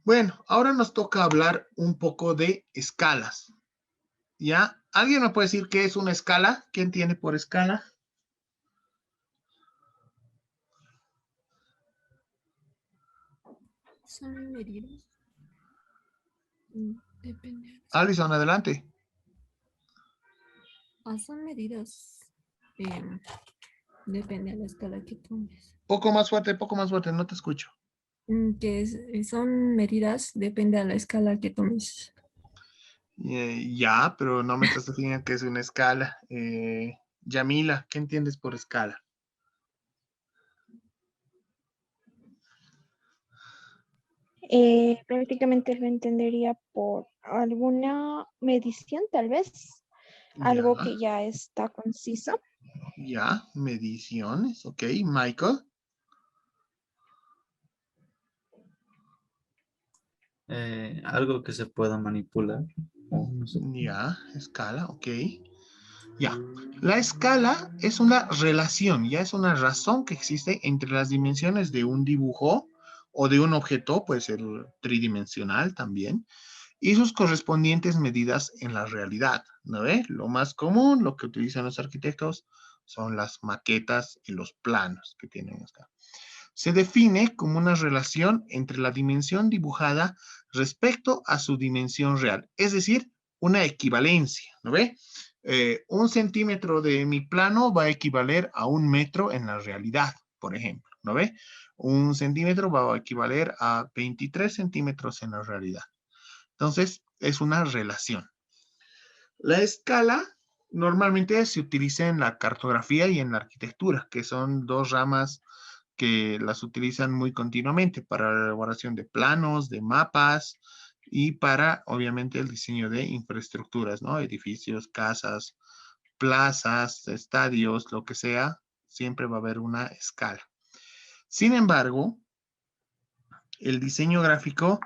Bueno, ahora nos toca hablar un poco de escalas. ¿Ya? ¿Alguien me puede decir qué es una escala? ¿Quién tiene por escala? Son medidas. Depende. Alison, adelante. Son medidas. em, Depende de la escala que tomes. Poco más fuerte, no te escucho. Son medidas, depende de la escala que tomes. Ya, pero no me estás definiendo qué es una escala. Yamila, ¿qué entiendes por escala? Prácticamente lo entendería por alguna medición, tal vez, Ya, algo que ya está conciso. ya, mediciones, ok. Michael, Algo que se pueda manipular. No sé. ya, escala, ok. Ya, la escala es una relación, ya es una razón que existe entre las dimensiones de un dibujo o de un objeto, puede ser tridimensional también, y sus correspondientes medidas en la realidad, ¿no ve? Lo más común, lo que utilizan los arquitectos, son las maquetas y los planos que tienen acá. Se define como una relación entre la dimensión dibujada respecto a su dimensión real, es decir, una equivalencia, ¿no ve? 1 centímetro de mi plano va a equivaler a 1 metro en la realidad, por ejemplo, ¿no ve? 1 centímetro va a equivaler a 23 centímetros en la realidad. Entonces, es una relación. La escala normalmente se utiliza en la cartografía y en la arquitectura, que son dos ramas que las utilizan muy continuamente para la elaboración de planos, de mapas y para, obviamente, el diseño de infraestructuras, ¿no? Edificios, casas, plazas, estadios, lo que sea, siempre va a haber una escala. Sin embargo, el diseño gráfico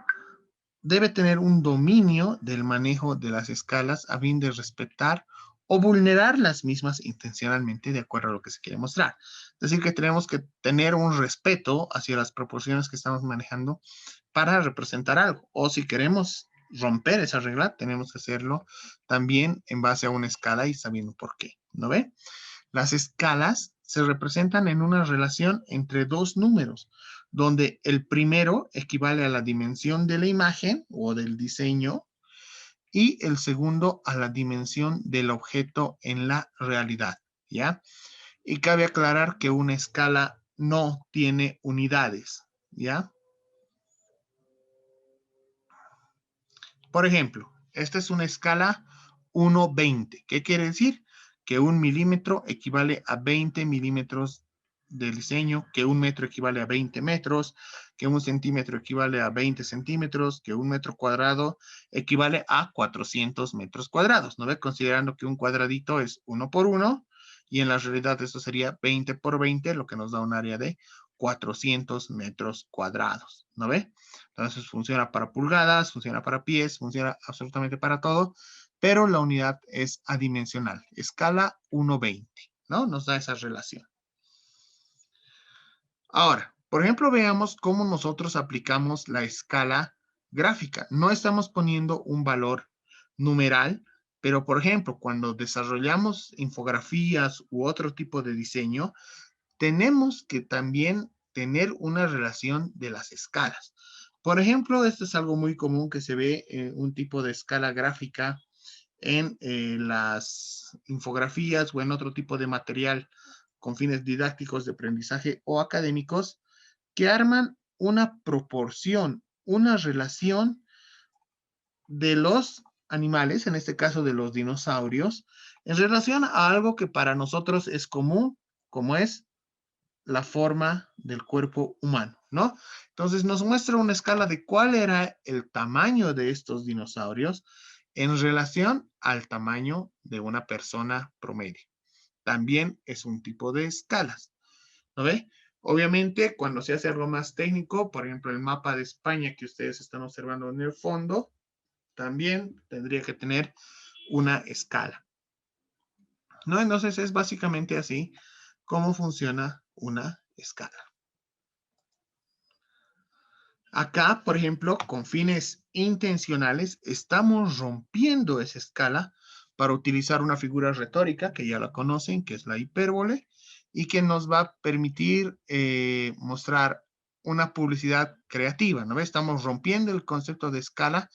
debe tener un dominio del manejo de las escalas a fin de respetar o vulnerar las mismas intencionalmente de acuerdo a lo que se quiere mostrar. Es decir, que tenemos que tener un respeto hacia las proporciones que estamos manejando para representar algo. O si queremos romper esa regla, tenemos que hacerlo también en base a una escala y sabiendo por qué. ¿No ve? Las escalas se representan en una relación entre dos números, donde el primero equivale a la dimensión de la imagen o del diseño y el segundo a la dimensión del objeto en la realidad, ¿ya? Y cabe aclarar que una escala no tiene unidades, ¿ya? Por ejemplo, esta es una escala 1:20. ¿Qué quiere decir? Que 1 milímetro equivale a 20 milímetros de diseño, que 1 metro equivale a 20 metros, que 1 centímetro equivale a 20 centímetros, que 1 metro cuadrado equivale a 400 metros cuadrados, ¿no ve? Considerando que un cuadradito es 1 por 1 y en la realidad esto sería 20 por 20, lo que nos da un área de 400 metros cuadrados, ¿no ve? Entonces funciona para pulgadas, funciona para pies, funciona absolutamente para todo, pero la unidad es adimensional, escala 1:20, ¿no? Nos da esa relación. Ahora, por ejemplo, veamos cómo nosotros aplicamos la escala gráfica. No estamos poniendo un valor numeral, pero por ejemplo, cuando desarrollamos infografías u otro tipo de diseño, tenemos que también tener una relación de las escalas. Por ejemplo, esto es algo muy común que se ve en un tipo de escala gráfica en las infografías o en otro tipo de material con fines didácticos de aprendizaje o académicos que arman una proporción, una relación de los animales, en este caso de los dinosaurios, en relación a algo que para nosotros es común, como es la forma del cuerpo humano, ¿no? Entonces nos muestra una escala de cuál era el tamaño de estos dinosaurios en relación al tamaño de una persona promedio. También es un tipo de escalas, ¿no ve? Obviamente, cuando se hace algo más técnico, por ejemplo, el mapa de España que ustedes están observando en el fondo, también tendría que tener una escala, ¿no? Entonces es básicamente así cómo funciona una escala. Acá, por ejemplo, con fines intencionales, estamos rompiendo esa escala para utilizar una figura retórica que ya la conocen, que es la hipérbole, y que nos va a permitir mostrar una publicidad creativa, ¿no? Estamos rompiendo el concepto de escala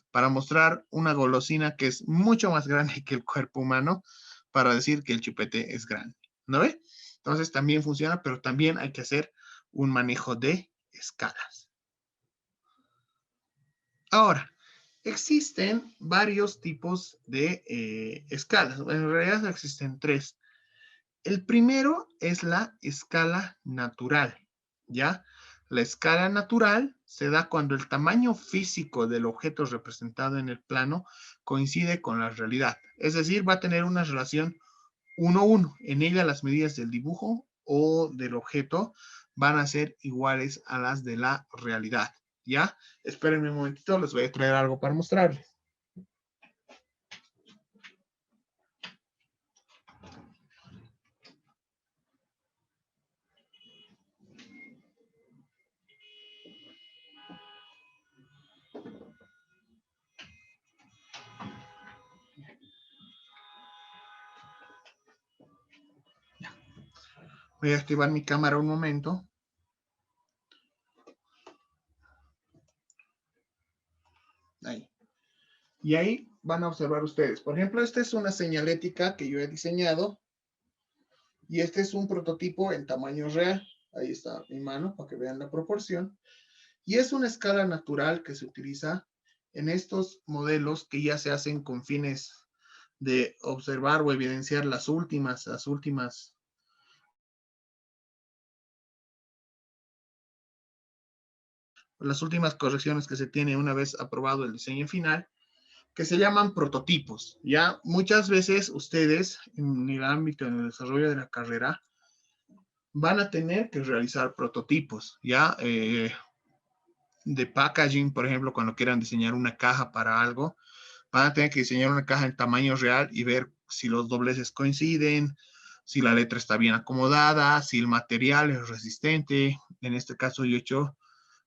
para mostrar una golosina que es mucho más grande que el cuerpo humano para decir que el chupete es grande, ¿no ve? Entonces también funciona, pero también hay que hacer un manejo de escalas. Ahora, existen varios tipos de escalas. En realidad existen tres. El primero es la escala natural, ¿ya? La escala natural se da cuando el tamaño físico del objeto representado en el plano coincide con la realidad. Es decir, va a tener una relación 1:1. En ella las medidas del dibujo o del objeto van a ser iguales a las de la realidad, ¿ya? Espérenme un momentito, les voy a traer algo para mostrarles. Voy a activar mi cámara un momento. Ahí. Y ahí van a observar ustedes. Por ejemplo, esta es una señalética que yo he diseñado. Y este es un prototipo en tamaño real. Ahí está mi mano para que vean la proporción. Y es una escala natural que se utiliza en estos modelos que ya se hacen con fines de observar o evidenciar las últimas correcciones que se tiene una vez aprobado el diseño final, que se llaman prototipos. Ya muchas veces ustedes en el ámbito, en el desarrollo de la carrera, van a tener que realizar prototipos, ya de packaging, por ejemplo, cuando quieran diseñar una caja para algo, van a tener que diseñar una caja en tamaño real y ver si los dobleces coinciden, si la letra está bien acomodada, si el material es resistente. En este caso yo he hecho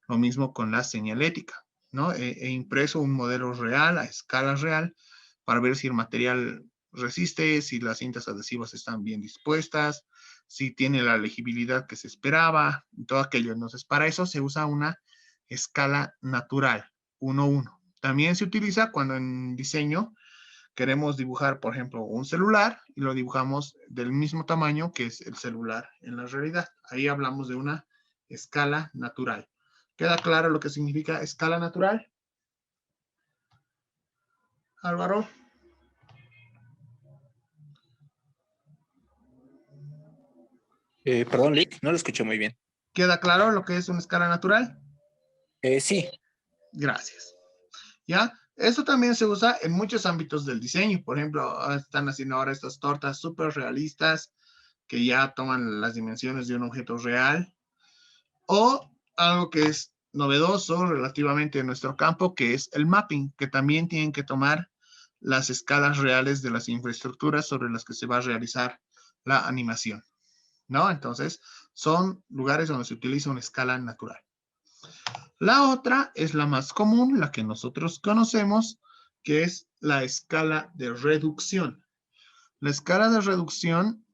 lo mismo con la señalética, ¿no? He impreso un modelo real, a escala real, para ver si el material resiste, si las cintas adhesivas están bien dispuestas, si tiene la legibilidad que se esperaba, y todo aquello. Entonces, para eso se usa una escala natural, 1:1. También se utiliza cuando en diseño queremos dibujar, por ejemplo, un celular y lo dibujamos del mismo tamaño que es el celular en la realidad. Ahí hablamos de una escala natural. ¿Queda claro lo que significa escala natural? Álvaro. Perdón, Lick, no lo escuché muy bien. ¿Queda claro lo que es una escala natural? Sí. Gracias. ¿Ya? Esto también se usa en muchos ámbitos del diseño. Por ejemplo, están haciendo ahora estas tortas súper realistas que ya toman las dimensiones de un objeto real. O algo que es novedoso relativamente en nuestro campo, que es el mapping, que también tienen que tomar las escalas reales de las infraestructuras sobre las que se va a realizar la animación, ¿no? Entonces, son lugares donde se utiliza una escala natural. La otra es la más común, la que nosotros conocemos, que es la escala de reducción. La escala de reducción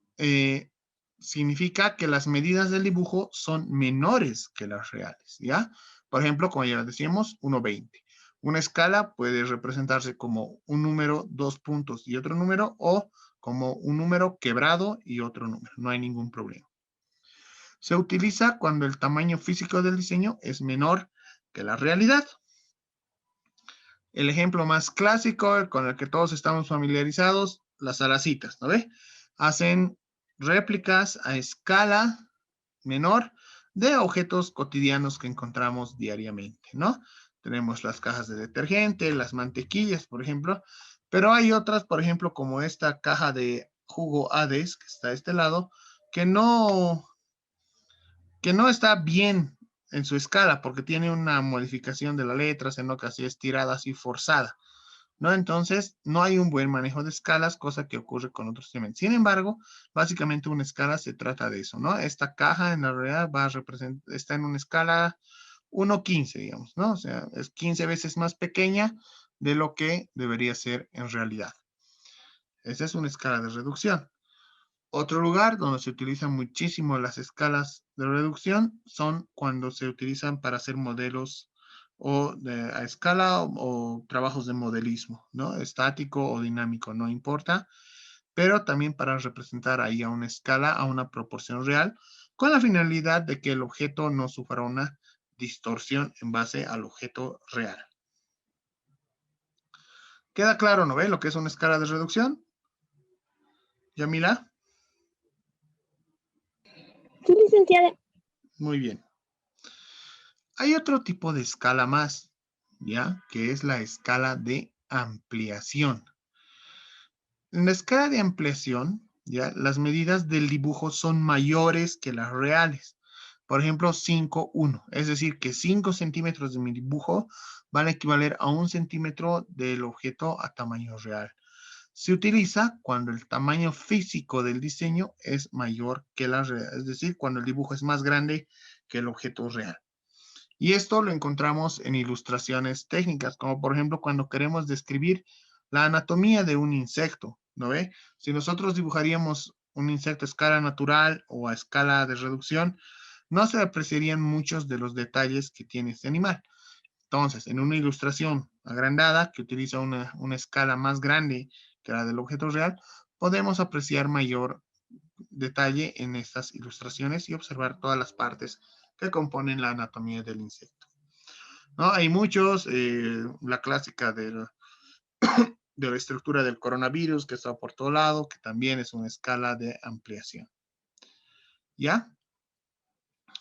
significa que las medidas del dibujo son menores que las reales, ¿ya? Por ejemplo, como ya decíamos, 1:20. Una escala puede representarse como un número, 2 puntos y otro número, o como un número quebrado y otro número. No hay ningún problema. Se utiliza cuando el tamaño físico del diseño es menor que la realidad. El ejemplo más clásico con el que todos estamos familiarizados, las alacitas, ¿no ve? Hacen réplicas a escala menor de objetos cotidianos que encontramos diariamente, ¿no? Tenemos las cajas de detergente, las mantequillas, por ejemplo, pero hay otras, por ejemplo, como esta caja de jugo Hades, que está a este lado, que no está bien en su escala, porque tiene una modificación de la letra, se nota así estirada, así forzada, ¿no? Entonces, no hay un buen manejo de escalas, cosa que ocurre con otros elementos. Sin embargo, básicamente una escala se trata de eso, ¿no? Esta caja en la realidad está en una escala 1/15, digamos, ¿no? O sea, es 15 veces más pequeña de lo que debería ser en realidad. Esa es una escala de reducción. Otro lugar donde se utilizan muchísimo las escalas de reducción son cuando se utilizan para hacer modelos a escala o trabajos de modelismo, ¿no? Estático o dinámico, no importa, pero también para representar ahí a una escala, a una proporción real, con la finalidad de que el objeto no sufra una distorsión en base al objeto real. ¿Queda claro, no ve, lo que es una escala de reducción? ¿Yamila? Sí, licenciada. Muy bien. Hay otro tipo de escala más, ¿ya? Que es la escala de ampliación. En la escala de ampliación, ¿ya? Las medidas del dibujo son mayores que las reales. Por ejemplo, 5:1. Es decir, que 5 centímetros de mi dibujo van a equivaler a 1 centímetro del objeto a tamaño real. Se utiliza cuando el tamaño físico del diseño es mayor que la real. Es decir, cuando el dibujo es más grande que el objeto real. Y esto lo encontramos en ilustraciones técnicas, como por ejemplo cuando queremos describir la anatomía de un insecto, ¿no ve? Si nosotros dibujaríamos un insecto a escala natural o a escala de reducción, no se apreciarían muchos de los detalles que tiene este animal. Entonces, en una ilustración agrandada que utiliza una escala más grande que la del objeto real, podemos apreciar mayor detalle en estas ilustraciones y observar todas las partes que componen la anatomía del insecto. ¿No? Hay muchos, la clásica de la estructura del coronavirus que está por todo lado, que también es una escala de ampliación. ¿Ya?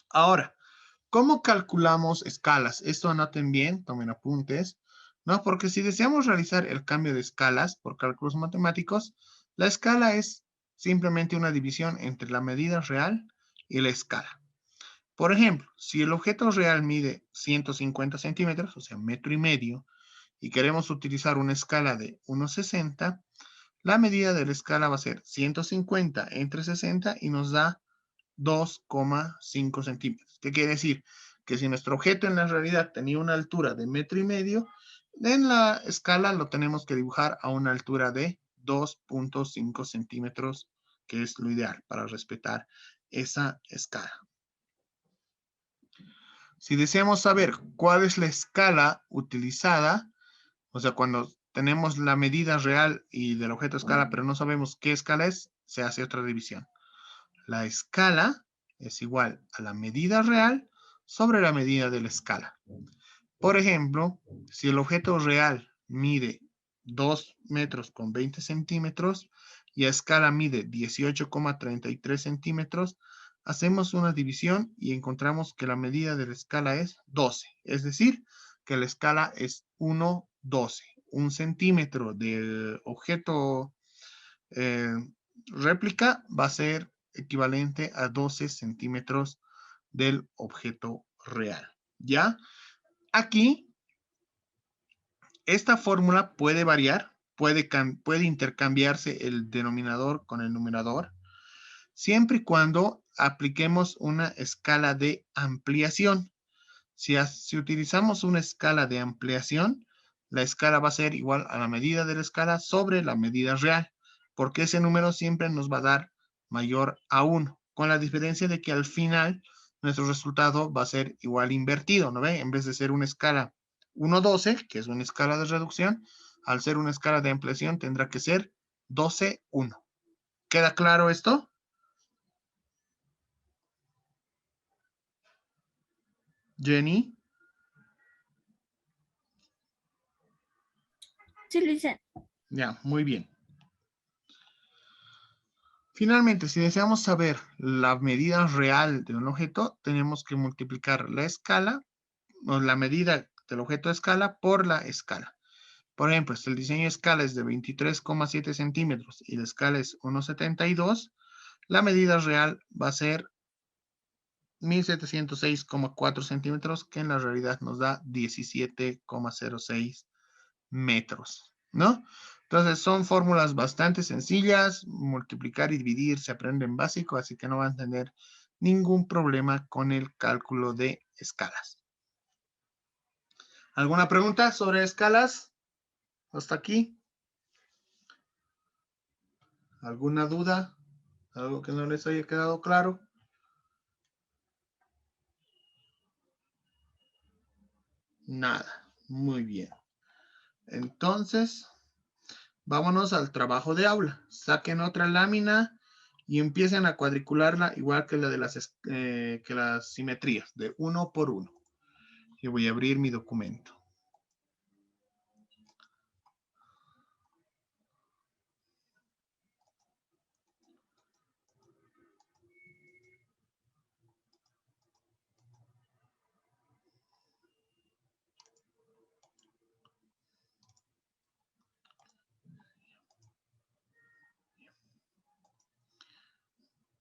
Ahora, ¿cómo calculamos escalas? Esto anoten bien, tomen apuntes, ¿no? Porque si deseamos realizar el cambio de escalas por cálculos matemáticos, la escala es simplemente una división entre la medida real y la escala. Por ejemplo, si el objeto real mide 150 centímetros, o sea, 1,5 metros, y queremos utilizar una escala de 1,60, la medida de la escala va a ser 150 entre 60 y nos da 2,5 centímetros. ¿Qué quiere decir? Que si nuestro objeto en la realidad tenía una altura de 1,5 metros, en la escala lo tenemos que dibujar a una altura de 2,5 centímetros, que es lo ideal para respetar esa escala. Si deseamos saber cuál es la escala utilizada, o sea, cuando tenemos la medida real y del objeto escala, pero no sabemos qué escala es, se hace otra división. La escala es igual a la medida real sobre la medida de la escala. Por ejemplo, si el objeto real mide 2 metros con 20 centímetros y a escala mide 18,33 centímetros, hacemos una división y encontramos que la medida de la escala es 12. Es decir, que la escala es 1,12. 1 centímetro del objeto réplica va a ser equivalente a 12 centímetros del objeto real. ¿Ya? Aquí, esta fórmula puede variar, puede intercambiarse el denominador con el numerador, siempre y cuando apliquemos una escala de ampliación. Si utilizamos una escala de ampliación, la escala va a ser igual a la medida de la escala sobre la medida real, porque ese número siempre nos va a dar mayor a 1, con la diferencia de que al final nuestro resultado va a ser igual invertido, ¿no ve? En vez de ser una escala 1,12, que es una escala de reducción, al ser una escala de ampliación tendrá que ser 12,1. ¿Queda claro esto? Jenny. Sí, Luisa. Ya, muy bien. Finalmente, si deseamos saber la medida real de un objeto, tenemos que multiplicar la escala o la medida del objeto de escala por la escala. Por ejemplo, si el diseño de escala es de 23,7 centímetros y la escala es 1,72, la medida real va a ser 1,706,4 centímetros, que en la realidad nos da 17,06 metros, ¿no? Entonces son fórmulas bastante sencillas, multiplicar y dividir se aprende en básico, así que no van a tener ningún problema con el cálculo de escalas. ¿Alguna pregunta sobre escalas? ¿Hasta aquí? ¿Alguna duda? ¿Algo que no les haya quedado claro? Nada. Muy bien. Entonces, vámonos al trabajo de aula. Saquen otra lámina y empiecen a cuadricularla igual que la de que las simetrías, de uno por uno. Yo voy a abrir mi documento.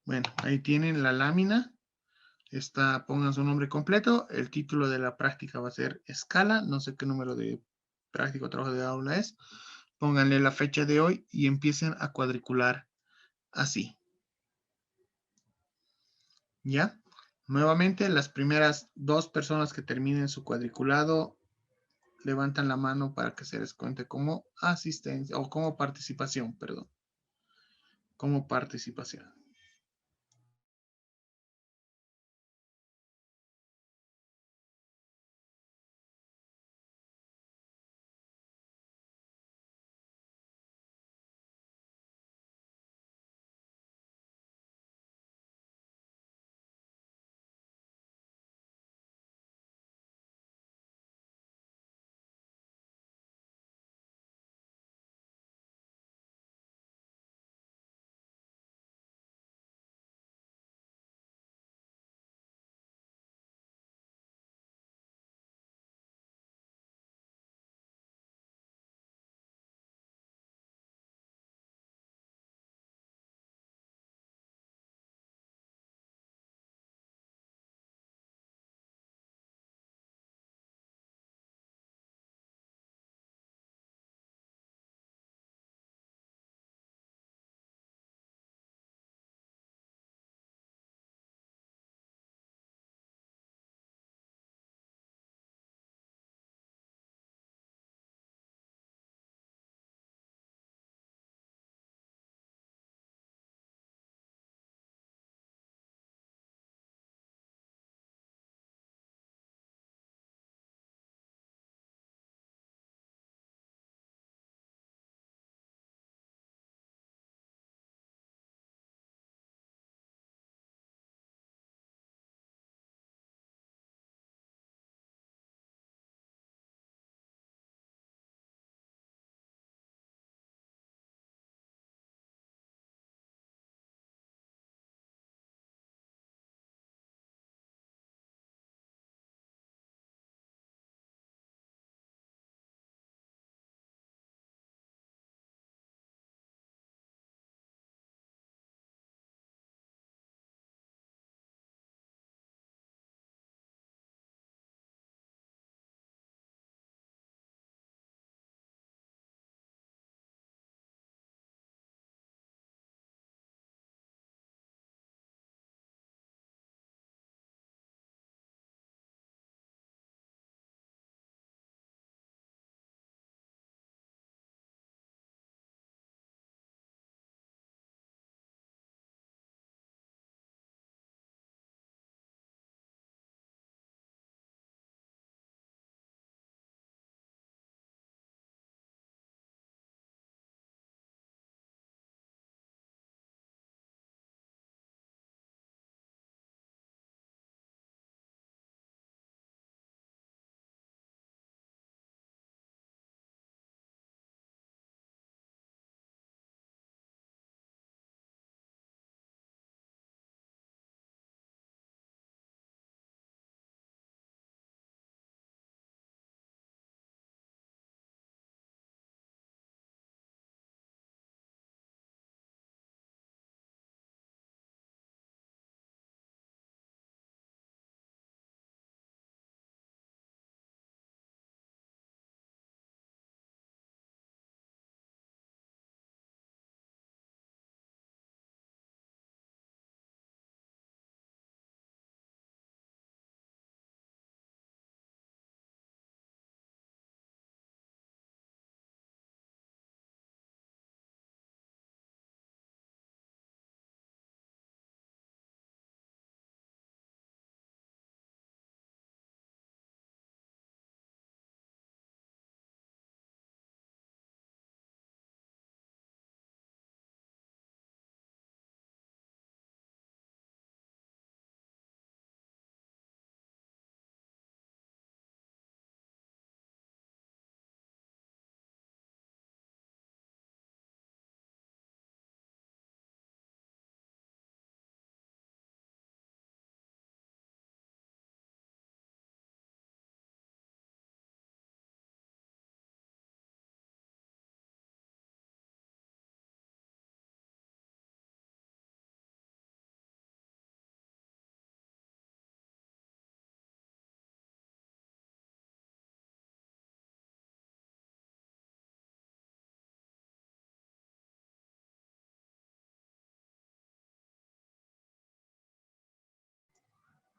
Bueno, ahí tienen la lámina. Pongan su nombre completo. El título de la práctica va a ser escala. No sé qué número de práctica o trabajo de aula es. Pónganle la fecha de hoy y empiecen a cuadricular así. ¿Ya? Nuevamente, las primeras 2 personas que terminen su cuadriculado levantan la mano para que se les cuente como asistencia o como participación, perdón. Como participación.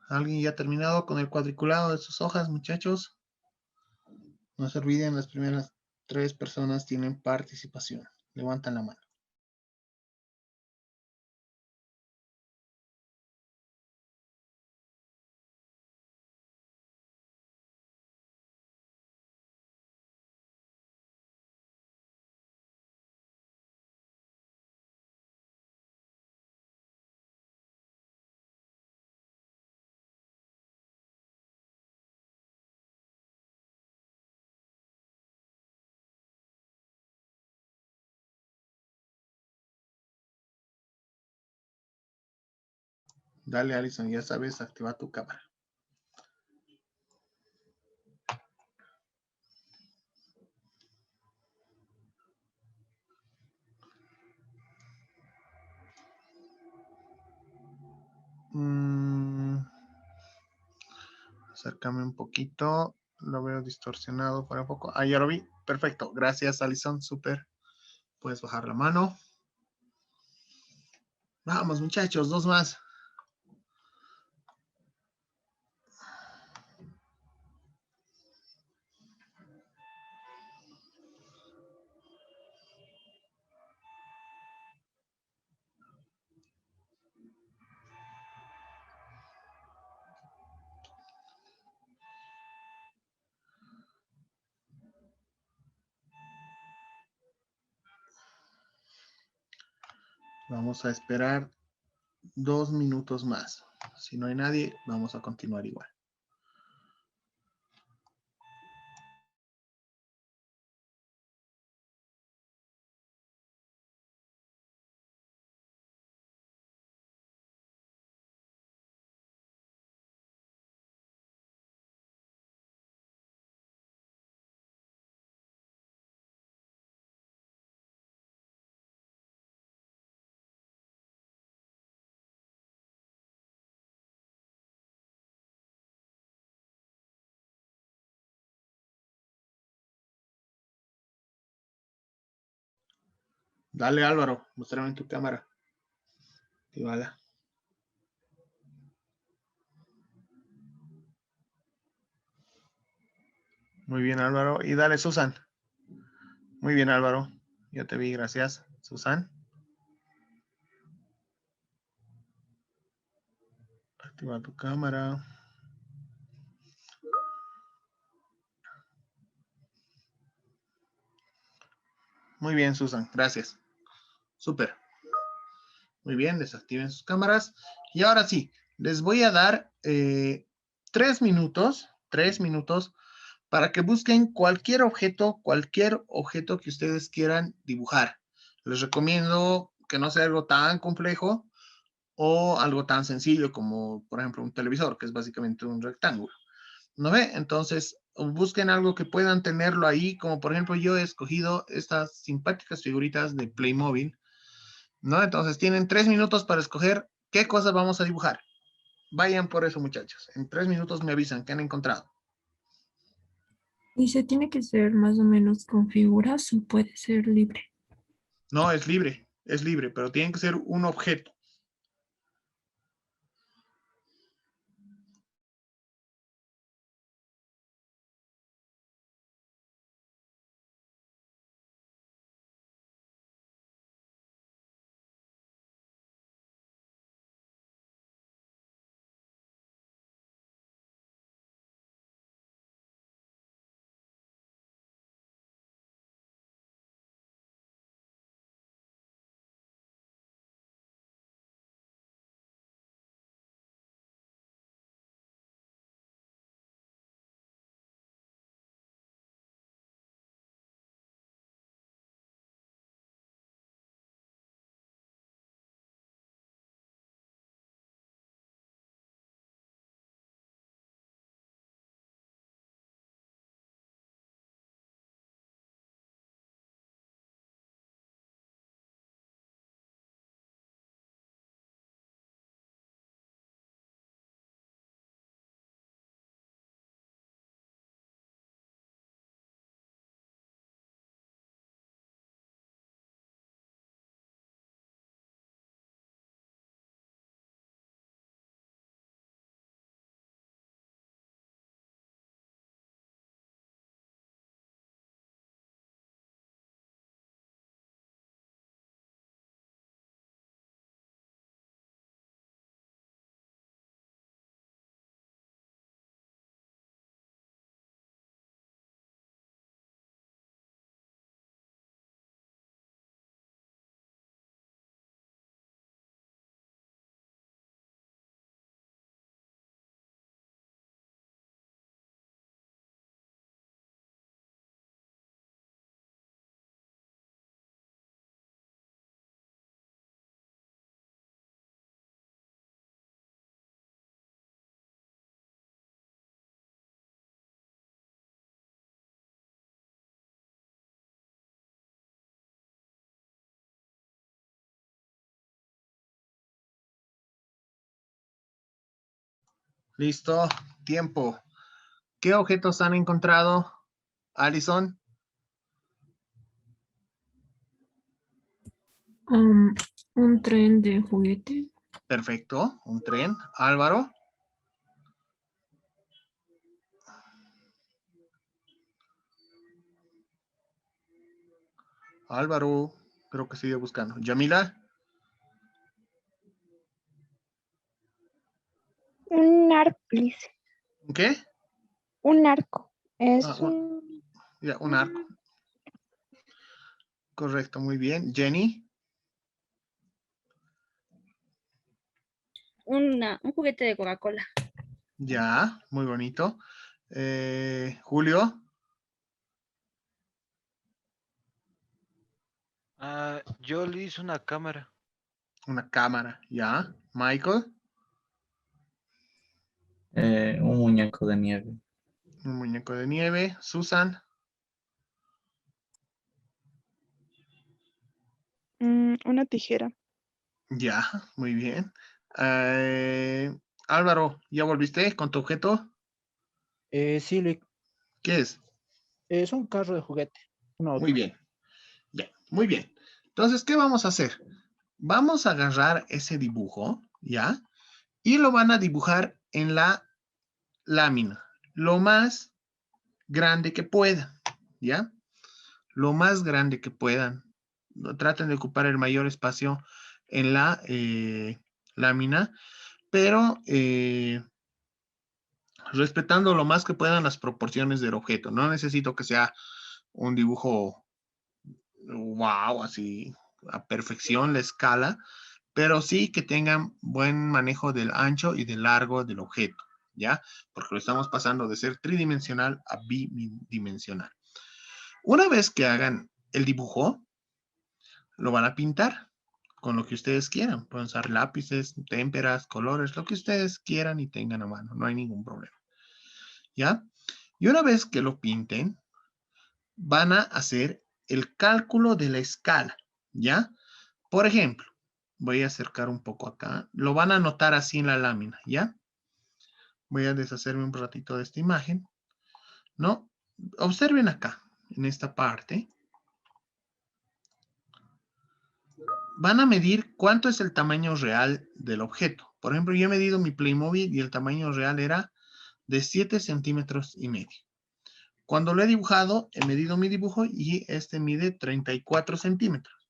¿Alguien ya ha terminado con el cuadriculado de sus hojas, muchachos? No se olviden, las primeras 3 personas tienen participación. Levantan la mano. Dale, Alison, ya sabes, activa tu cámara. Acércame un poquito. Lo veo distorsionado para un poco. Ah, ya lo vi. Perfecto. Gracias, Alison. Súper. Puedes bajar la mano. Vamos, muchachos. 2 más. Vamos a esperar 2 minutos más. Si no hay nadie, vamos a continuar igual. Dale, Álvaro. Muéstrame en tu cámara. Actívala. Muy bien, Álvaro. Y dale, Susan. Muy bien, Álvaro. Ya te vi, gracias. Susan. Activa tu cámara. Muy bien, Susan. Gracias. Súper. Muy bien, desactiven sus cámaras. Y ahora sí, les voy a dar 3 minutos para que busquen cualquier objeto que ustedes quieran dibujar. Les recomiendo que no sea algo tan complejo o algo tan sencillo como, por ejemplo, un televisor, que es básicamente un rectángulo. ¿No ve? Entonces, busquen algo que puedan tenerlo ahí, como por ejemplo yo he escogido estas simpáticas figuritas de Playmobil, ¿no? Entonces tienen 3 minutos para escoger qué cosas vamos a dibujar. Vayan por eso, muchachos. En 3 minutos me avisan qué han encontrado. ¿Y se tiene que ser más o menos con figuras o puede ser libre? No, es libre, pero tiene que ser un objeto. Listo. Tiempo. ¿Qué objetos han encontrado, Alison? Un tren de juguete. Perfecto. Un tren. Álvaro. Álvaro. Creo que sigue buscando. Yamila. Un arco, dice. ¿Qué? Un arco. Es Ah, un... ya, un arco. Correcto, muy bien. Jenny. Un juguete de Coca-Cola. Ya, muy bonito. Julio. Yo le hice una cámara. Una cámara. Ya. Michael. Un muñeco de nieve. Un muñeco de nieve. Susan. Una tijera. Ya, muy bien. Álvaro, ¿ya volviste con tu objeto? Sí, Luis, ¿Qué es? es un carro de juguete. Un auto. Muy bien. Bien, muy bien. Entonces, ¿qué vamos a hacer? Vamos a agarrar ese dibujo, ¿ya? Y lo van a dibujar en la lámina, lo más grande que puedan, ¿ya? Lo más grande que puedan. Traten de ocupar el mayor espacio en la lámina, pero respetando lo más que puedan las proporciones del objeto. No necesito que sea un dibujo wow, así a perfección la escala, pero sí que tengan buen manejo del ancho y del largo del objeto, ¿ya? Porque lo estamos pasando de ser tridimensional a bidimensional. Una vez que hagan el dibujo, lo van a pintar con lo que ustedes quieran. Pueden usar lápices, témperas, colores, lo que ustedes quieran y tengan a mano. No hay ningún problema, ¿ya? Y una vez que lo pinten, van a hacer el cálculo de la escala, ¿ya? Por ejemplo, voy a acercar un poco acá. Lo van a anotar así en la lámina, ¿ya? Voy a deshacerme un ratito de esta imagen, ¿no? Observen acá, en esta parte. Van a medir cuánto es el tamaño real del objeto. Por ejemplo, yo he medido mi Playmobil y el tamaño real era de 7 centímetros y medio. Cuando lo he dibujado, he medido mi dibujo y este mide 34 centímetros.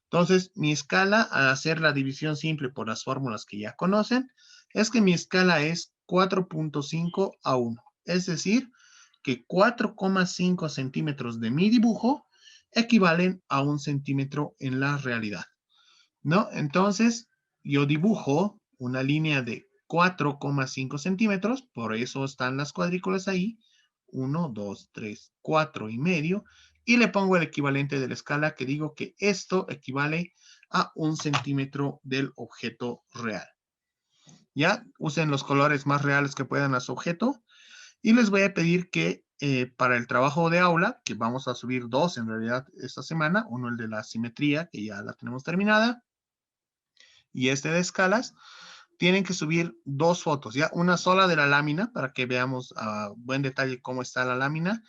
Entonces, mi escala, al hacer la división simple por las fórmulas que ya conocen, es que mi escala es 4.5 a 1. Es decir, que 4,5 centímetros de mi dibujo equivalen a 1 centímetro en la realidad, ¿no? Entonces, yo dibujo una línea de 4,5 centímetros, por eso están las cuadrículas ahí, 1, 2, 3, 4 y medio, y le pongo el equivalente de la escala que digo que esto equivale a 1 centímetro del objeto real. ¿Ya? Usen los colores más reales que puedan a su objeto, y les voy a pedir que para el trabajo de aula, que vamos a subir 2 en realidad esta semana, uno el de la simetría, que ya la tenemos terminada, y este de escalas, tienen que subir 2 fotos, ¿ya? Una sola de la lámina para que veamos a buen detalle cómo está la lámina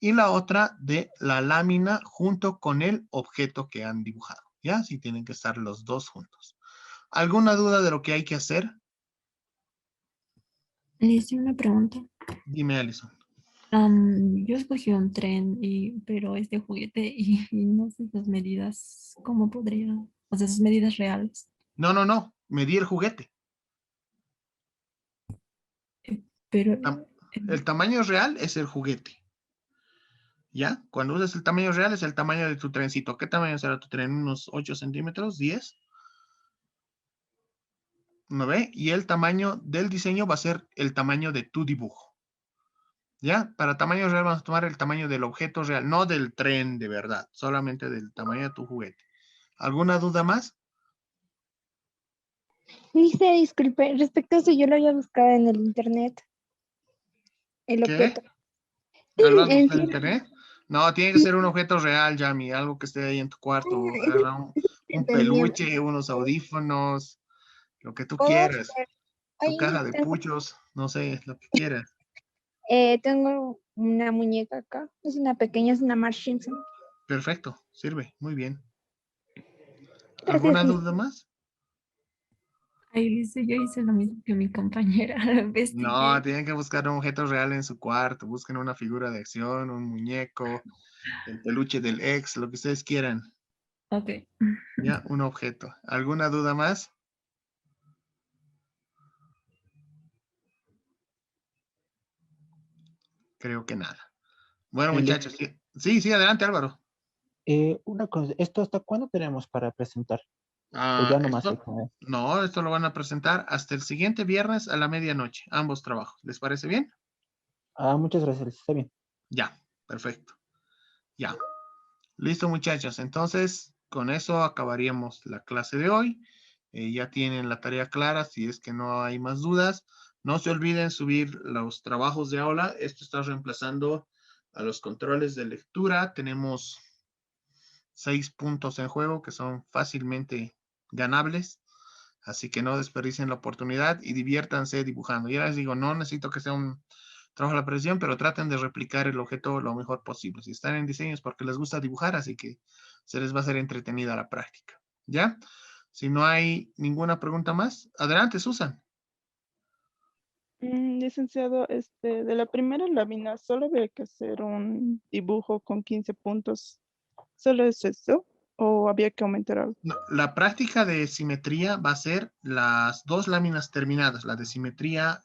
y la otra de la lámina junto con el objeto que han dibujado, ¿ya? Sí tienen que estar los dos juntos. ¿Alguna duda de lo que hay que hacer? Le hice una pregunta. Dime, Alison. Yo escogí un tren, pero es de juguete y no sé sus medidas, ¿cómo podría? O sea, sus medidas reales. No, medí el juguete. Pero El tamaño real es el juguete. ¿Ya? Cuando usas el tamaño real es el tamaño de tu trencito. ¿Qué tamaño será tu tren? ¿Unos 8 centímetros? ¿10? ¿No ve? Y el tamaño del diseño va a ser el tamaño de tu dibujo. ¿Ya? Para tamaño real vamos a tomar el tamaño del objeto real, no del tren de verdad, solamente del tamaño de tu juguete. ¿Alguna duda más? Dice, disculpe, respecto a eso, yo lo había buscado en el internet. El ¿Qué? objeto. ¿Lo has En buscado en sí, internet? No, tiene que ser un objeto real, Yami, algo que esté ahí en tu cuarto. Agarra un entendí. peluche, unos audífonos, lo que tú Oh, quieras. tu Ay, caja de puchos, no sé, lo que quieras. tengo una muñeca acá. Es una pequeña, es una Marge Simpson. Perfecto, sirve, muy bien. Gracias, ¿Alguna Liz. duda más? Ahí dice, yo hice lo mismo que mi compañera, lo No, investigué. tienen que buscar un objeto real en su cuarto. Busquen una figura de acción, un muñeco, el peluche del ex, lo que ustedes quieran. Ok. Ya, un objeto. ¿Alguna duda más? Creo que nada. Bueno, Liz, muchachos, sí, sí, sí, adelante, Álvaro. una cosa, ¿esto hasta cuándo tenemos para presentar? O ya nomás hay Esto, con él. no, esto lo van a presentar hasta el siguiente viernes a la medianoche, ambos trabajos. ¿Les parece bien? Ah, muchas gracias, Liz, está bien. Ya, perfecto. Ya. Listo, muchachos. Entonces, con eso acabaríamos la clase de hoy. Ya tienen la tarea clara, si es que no hay más dudas. No se olviden subir los trabajos de aula. Esto está reemplazando a los controles de lectura. Tenemos 6 puntos en juego que son fácilmente ganables. Así que no desperdicien la oportunidad y diviértanse dibujando. Ya les digo, no necesito que sea un trabajo a la presión, pero traten de replicar el objeto lo mejor posible. Si están en diseño es porque les gusta dibujar, así que se les va a hacer entretenida la práctica. ¿Ya? Si no hay ninguna pregunta más, adelante, Susan. Licenciado, de la primera lámina solo había que hacer un dibujo con 15 puntos. ¿Solo es eso? ¿O había que aumentar algo? No, la práctica de simetría va a ser las dos láminas terminadas, la de simetría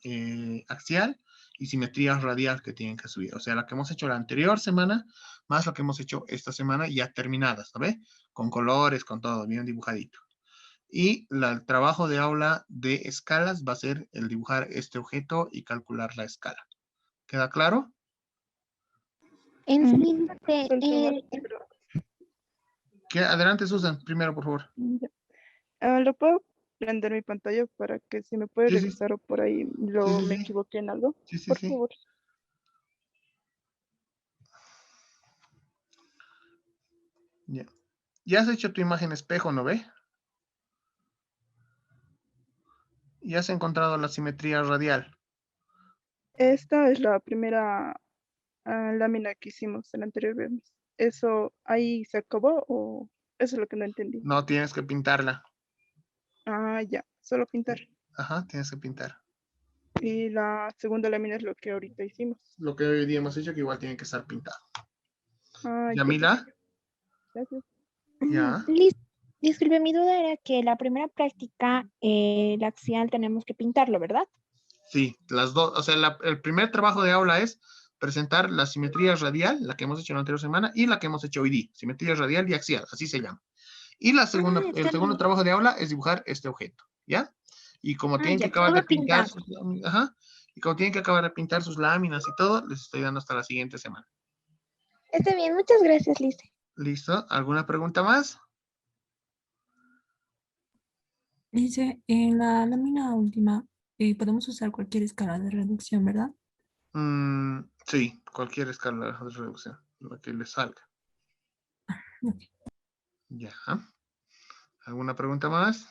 axial y simetría radial que tienen que subir. O sea, la que hemos hecho la anterior semana, más lo que hemos hecho esta semana ya terminadas, ¿no ve? Con colores, con todo, bien dibujadito. Y el trabajo de aula de escalas va a ser el dibujar este objeto y calcular la escala. ¿Queda claro? En Mm, siguiente, faltaba, pero, Adelante, Susan, primero, por favor. ya. ¿Lo puedo prender mi pantalla para que si me puede Sí, sí, revisar o por ahí sí, sí, me sí, equivoqué en algo? sí, sí, Por sí. favor. Ya. Ya has hecho tu imagen espejo, ¿no ve? Y has encontrado la simetría radial. Esta es la primera lámina que hicimos el anterior viernes. ¿Eso ahí se acabó o eso es lo que no entendí? No tienes que pintarla. Ah, ya, solo pintar. Ajá, tienes que pintar. Y la segunda lámina es lo que ahorita hicimos. Lo que hoy día hemos hecho que igual tiene que estar pintado. Ah, ya, Yamila, perfecto. Gracias. ya. Liz, disculpe, mi duda era que la primera práctica, el axial, tenemos que pintarlo, ¿verdad? Sí, las dos. O sea, el primer trabajo de aula es presentar la simetría radial, la que hemos hecho la anterior semana, y la que hemos hecho hoy día. Simetría radial y axial, así se llama. Y la segunda, Ah, el está segundo bien. trabajo de aula es dibujar este objeto, ¿ya? Y como Ah, tienen que ya, acabar de todo pintar pintado. sus, ajá, y como tienen que acabar de pintar sus láminas y todo, les estoy dando hasta la siguiente semana. Está bien, muchas gracias, Liz. ¿Listo? ¿Alguna pregunta más? Dice, en la lámina última podemos usar cualquier escala de reducción, ¿verdad? Sí, cualquier escala de reducción, la que les salga. Ok. Ya. ¿Alguna pregunta más?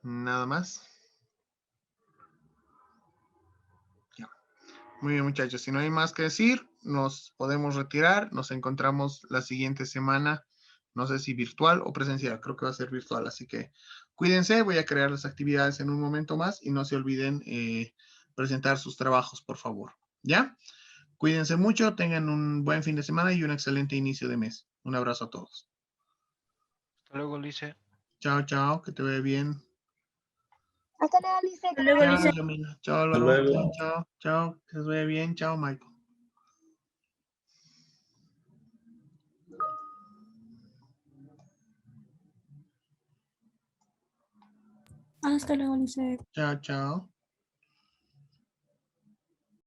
Nada más. Ya. Muy bien, muchachos. Si no hay más que decir, nos podemos retirar. Nos encontramos la siguiente semana. No sé si virtual o presencial. Creo que va a ser virtual. Así que cuídense. Voy a crear las actividades en un momento más y no se olviden presentar sus trabajos, por favor. ¿Ya? Cuídense mucho. Tengan un buen fin de semana y un excelente inicio de mes. Un abrazo a todos. Hasta luego, Lice. Chao, chao. Que te vaya bien. Hasta luego, Liz. Hasta luego, Chao, Lice. Yamina. Chao, Hasta Álvaro. Chao, luego. chao. Chao. Que les vaya bien. Chao, Michael. Hasta luego, Lice. Chao, chao.